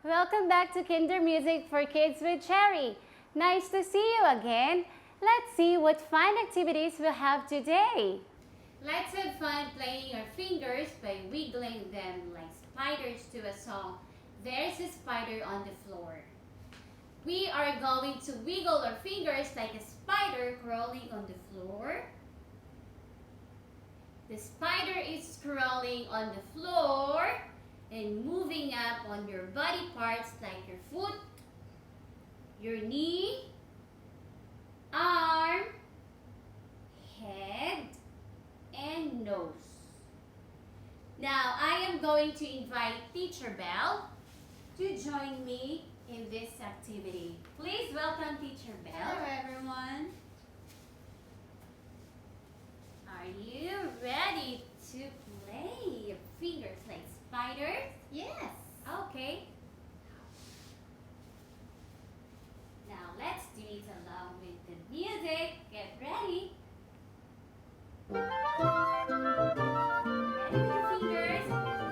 Welcome back to Kinder Music for Kids with Cherry. Nice to see you again. Let's see what fun activities we'll have today. Let's have fun playing our fingers by wiggling them like spiders to a song. There's a spider on the floor. We are going to wiggle our fingers like a spider crawling on the floor. The spider is crawling on the floor and moving up on your body parts like your foot, your knee, arm, head, and nose. Now I am going to invite Teacher Belle to join me in this activity. Please welcome Teacher Belle. Hello everyone. Are you ready to play your fingers like spiders? Yes. Okay. Now let's do it along with the music. Get ready. Ready with your fingers?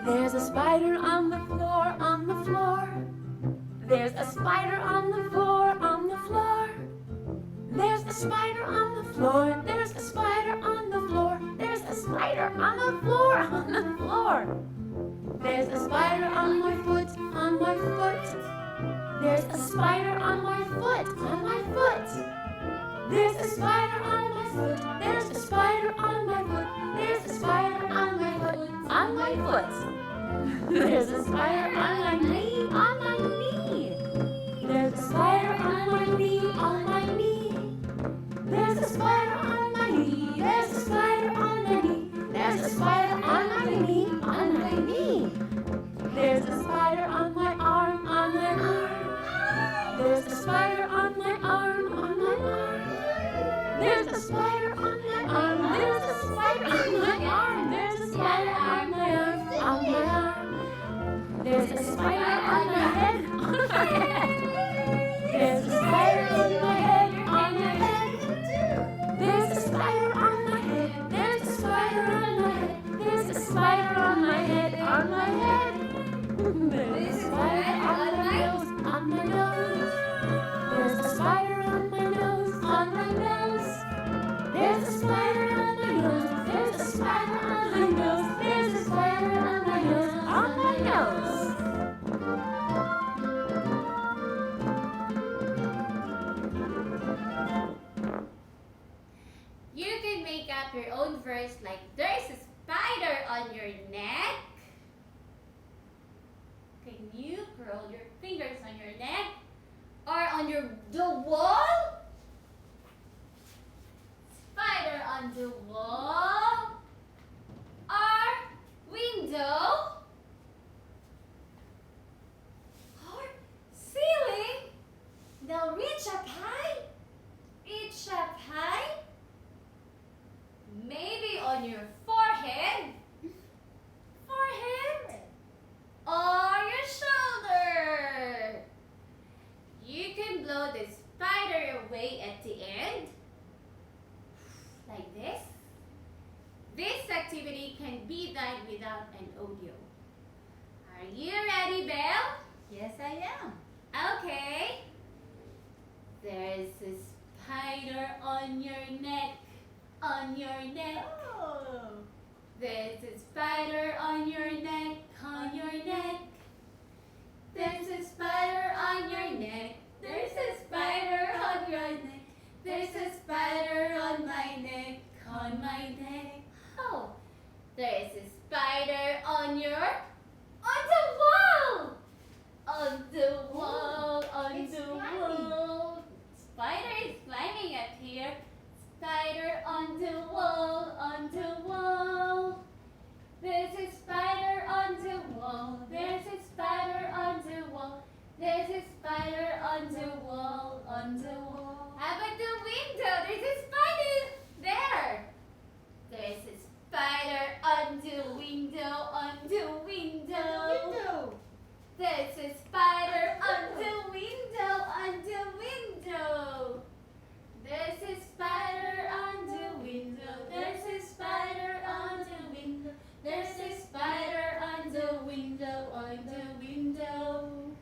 There's a spider on the floor, on the floor. There's a spider on the floor, on the floor. There's a spider on the floor. There's a spider on the floor. There's a spider on the floor, on the floor. There's a spider on my foot, on my foot. There's a spider on my foot, on my foot. There's a spider on my foot. There's a spider on my foot. There's a spider on my foot, on my foot. There's a spider on my knee, on my knee. There's a spider on my knee, on my knee. There's a spider on my knee. There's a spider on my knee. There's a spider on my knee, on my knee. There's a spider on my arm, on my arm. There's a spider on my arm, on my arm. There's a spider on my arm. There's a spider on my arm. There's a spider on my arm, on my arm. There's a spider on my head, on my head. There's a spider on my head, on my head. There's a spider on my head. There's a spider on my head. There's a spider on my head, on my head. There's a spider on my nose, on my nose. There's a spider on my nose, on my nose. There's a spider on my nose. There's a spider on my nose. There's a spider on my nose, on my nose. You can make up your own verse like there's a spider on your neck. Can you curl your fingers on your neck or on the wall? Spider on the wall or window or ceiling. Now reach up high. Reach up high. Maybe on your forehead. Forehead. Or your shoulder. You can blow the spider away at the end. Like this. This activity can be done without an audio. Are you ready, Belle? Yes, I am. Okay. There's a spider on your neck. On your neck. Oh. There's a spider on your neck, on your neck. There's a spider on your neck. There's a spider on your neck. There's a spider on my neck, on my neck. Oh, there's a spider on the wall. On the wall, on It's the climbing. wall. Spider is climbing up here. Spider on the wall, on the wall. There's a spider on the wall. There's a spider on the wall. There's a spider on the wall, on the wall. How about the window? There's a spider there. There's a spider on the window, on the window. Window. There's a spider on the window, on the window. There's a spider on the window. There's a spider on the window. There's a spider on the window, on the window.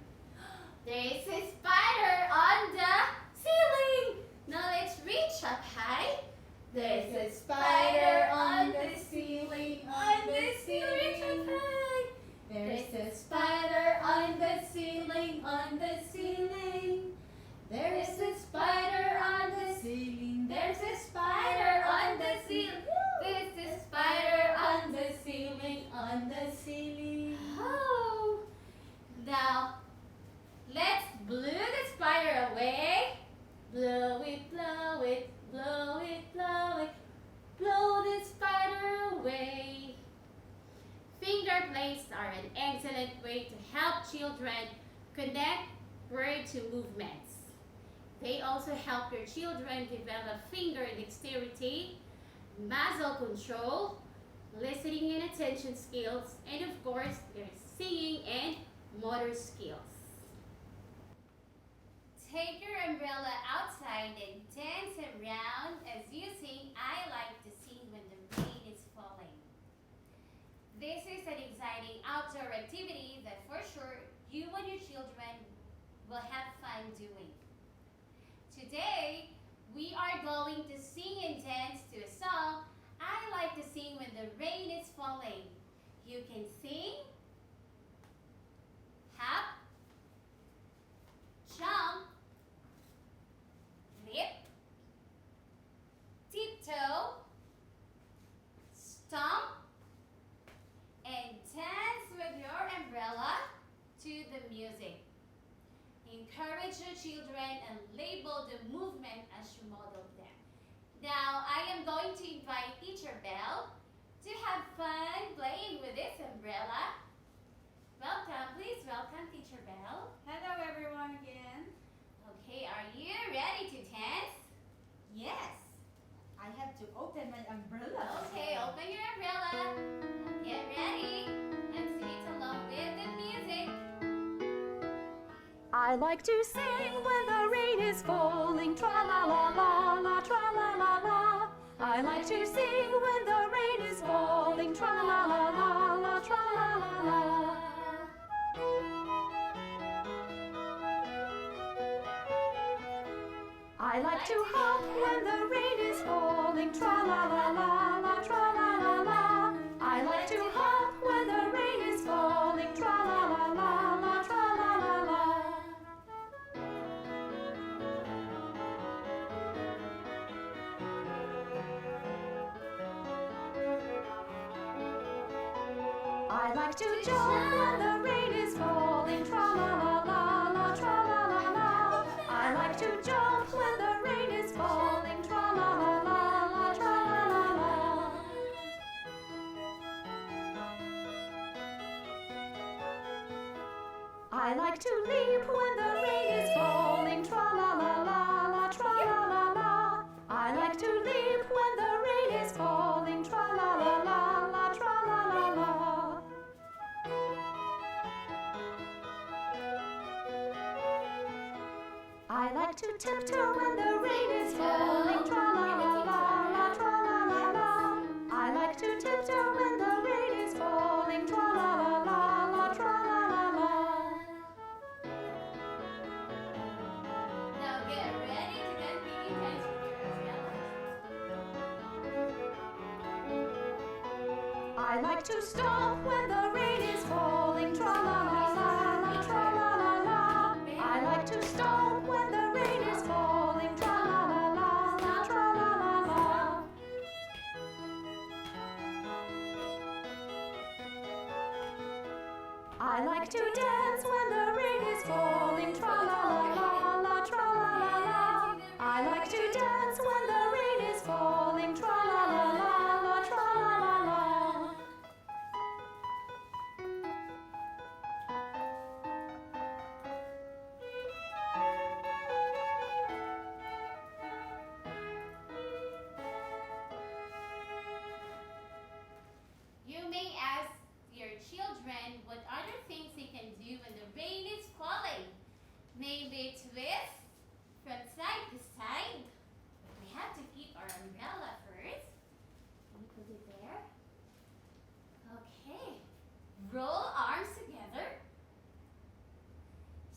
ceiling, on the ceiling. There is a spider on the ceiling. There's a spider on the ceiling. There's a spider on the ceiling, on the ceiling. Oh. Now, let's blow the spider away. Blow it, blow it, blow it, blow it. Blow the spider away. Finger plays are an excellent way to help children connect word to movements. They also help your children develop finger dexterity, muscle control, listening and attention skills, and of course, their singing and motor skills. Take your umbrella outside and dance around as you sing I Like to Sing When the Rain is Falling. This is an exciting outdoor activity that for sure you and your children will have fun doing. Today, we are going to sing and dance to a song I like to sing when the rain is falling. You can sing, hop, jump, leap, tiptoe, stomp, and dance with your umbrella to the music. Encourage your children and label the movement as you model them. Now, I am going to invite Teacher Belle to have fun playing with this umbrella. Welcome, please welcome Teacher Belle. Hello everyone again. Okay, are you ready to dance? Yes. I have to open my umbrella. Okay, open your umbrella. Get ready and sing it along with the music. I like to sing when the rain is falling, tra-la-la-la-la, tra-la-la-la. I like to sing when the rain is falling, tra-la-la-la-la, tra-la-la-la. I like to hop when the rain is falling, tra-la-la-la-la, tra-la-la-la. I like to hop when the rain is falling, tra-la-la-la-la, tra-la-la-la. I like to jump when the rain is falling, tra-la-la-la-la, tra-la-la-la. I like to jump when the rain is falling, tra-la-la-la-la, tra-la-la-la. I like to leap when the rain is falling, tra-la-la-la-la, tra-la-la-la. I like to leap when the rain is falling, tra-la-la-la-la, tra-la-la-la. I like to tiptoe when the rain is falling, tra-la-la-la-la, tra-la-la-la. I like to tiptoe when the rain is falling, tra-la-la-la-la, tra-la-la-la. Now get ready to get really dance with your umbrella. I like to stomp when the rain is falling, tra-la-la-la-la, tra-la-la-la. I like to stomp when the rain is falling, tra-la-la-la-la, tra-la-la-la. I like to dance when the rain is falling, tra-la-la-la-la, tra-la-la-la. I like to dance when the rain is falling, tra-la-la-la-la, tra-la-la-la. You may ask your children what other things they can do when the rain is falling. Maybe twist from side to side. But we have to keep our umbrella first. Can we put it there? Okay. Roll arms together.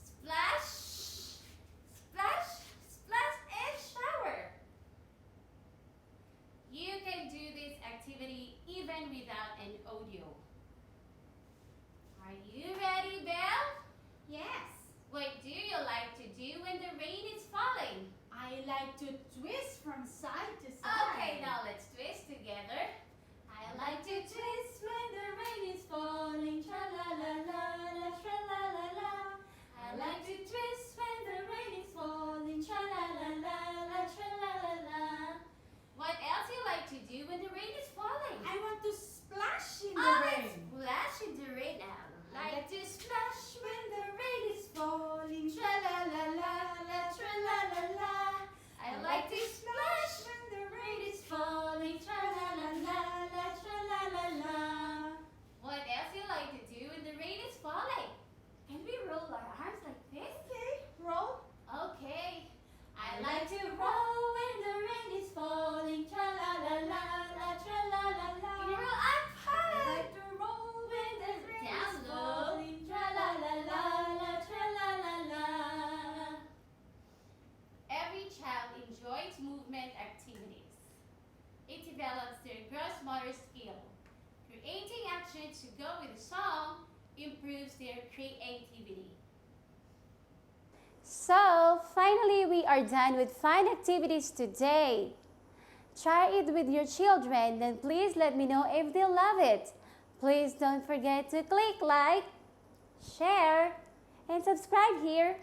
Splash, splash, splash, and shower. You can do this activity even without an audio. Are you ready, Belle? Yes. like to twist from side to side. Okay, now let's twist together. I like to twist when the rain is falling. Tra la la la la, tra la la la. I like to twist when the rain is falling. Tra la la la la, tra la la la. What else you like to do when the rain is falling? I want to splash in the Oh, rain. let's splash in the rain now. Like to splash when the rain is falling. Tra la la la la, tra la la la. I like to splash when the rain is falling. Tra la la la la, tra la la la. What else you like to do when the rain is falling? Can we roll our arms like this? Okay, roll. Okay. I like to roll when the rain is falling. Tra la la la la, tra la la la. Can you roll up I high? like to roll when the rain Down is low. falling. Tra la la la la, tra la la la. Every child enjoys movement activities. It develops their gross motor skill. Creating actions to go with the song improves their creativity. So, finally, we are done with fun activities today. Try it with your children, then please let me know if they love it. Please don't forget to click like, share, and subscribe here.